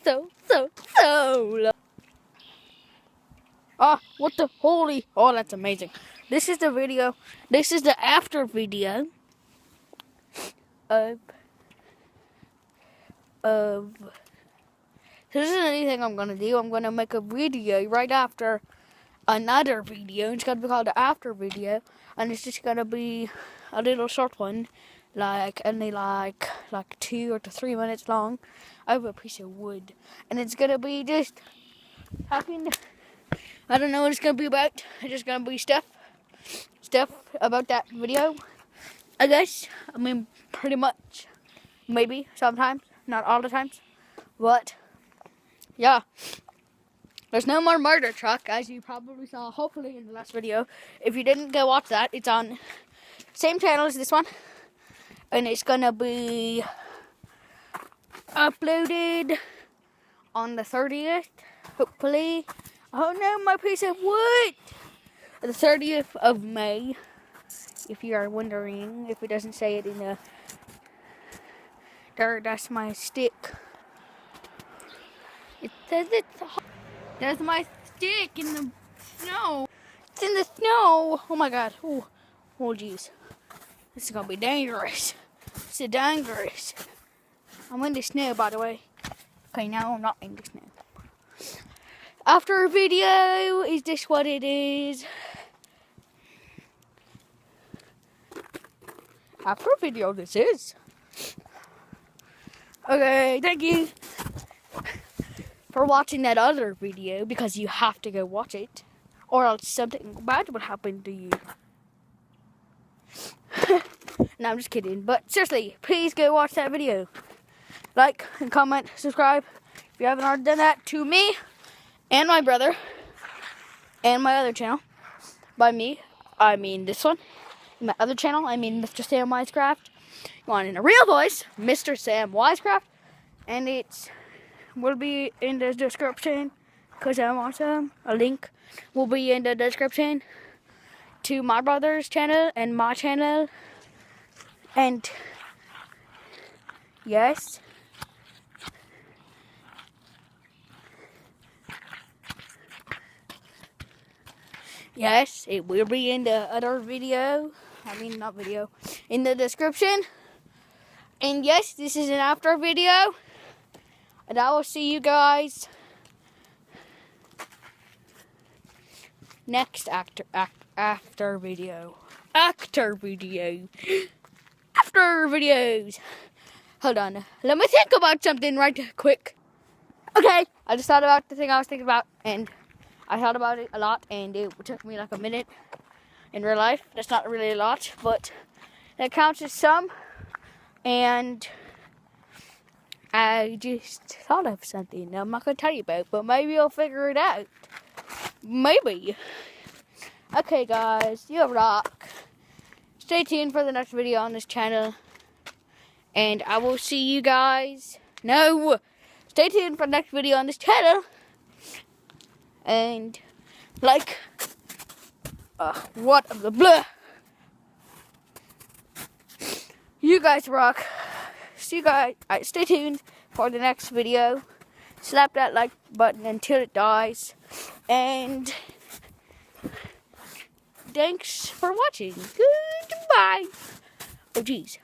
low. Ah, what the holy? Oh, that's amazing. This is the video. This is the after video of this isn't anything I'm gonna do. I'm gonna make a video right after another video. It's gonna be called the after video, and it's just gonna be a little short one, like only like 2 or 3 minutes long. I have a piece of wood, and it's gonna be just talking. I don't know what it's gonna be about. It's just gonna be stuff about that video, I guess. I mean, pretty much. Maybe sometimes, not all the times, but yeah. There's no more murder truck, as you probably saw, hopefully, in the last video. If you didn't go watch that, it's on same channel as this one, and it's gonna be uploaded on the 30th, hopefully. Oh no, my piece of wood! The 30th of May, if you are wondering, if it doesn't say it in the there, that's my stick. It says there's my stick in the snow. It's in the snow. Oh my god. Oh jeez. This is gonna be dangerous. It's dangerous. I'm in the snow, by the way. Okay, now I'm not in the snow. After a video, is this what it is? After a video, this is. Okay, thank you for watching that other video, because you have to go watch it, or else something bad would happen to you. No, I'm just kidding, but seriously, please go watch that video. Like and comment, subscribe if you haven't already done that, to me and my brother and my other channel. By me, I mean this one. My other channel, I mean Mr. Sam Wisecraft. You want in a real voice, Mr. Sam Wisecraft, and it will be in the description, because I'm awesome. A link will be in the description to my brother's channel and my channel. And yes, it will be in the other video. I mean, not video, in the description. And yes, this is an after video. And I will see you guys next after video. After videos. Hold on. Let me think about something right quick. Okay. I just thought about the thing I was thinking about, and I thought about it a lot, and it took me like a minute in real life. That's not really a lot, but that counts as some. And I just thought of something I'm not going to tell you about, but maybe you'll figure it out. Maybe. Okay, guys, you rock. Stay tuned for the next video on this channel. And I will see you guys. No! Stay tuned for the next video on this channel. And, like, what the blah. You guys rock. See you guys. Stay tuned for the next video. Slap that like button until it dies. And thanks for watching. Goodbye. Oh, geez.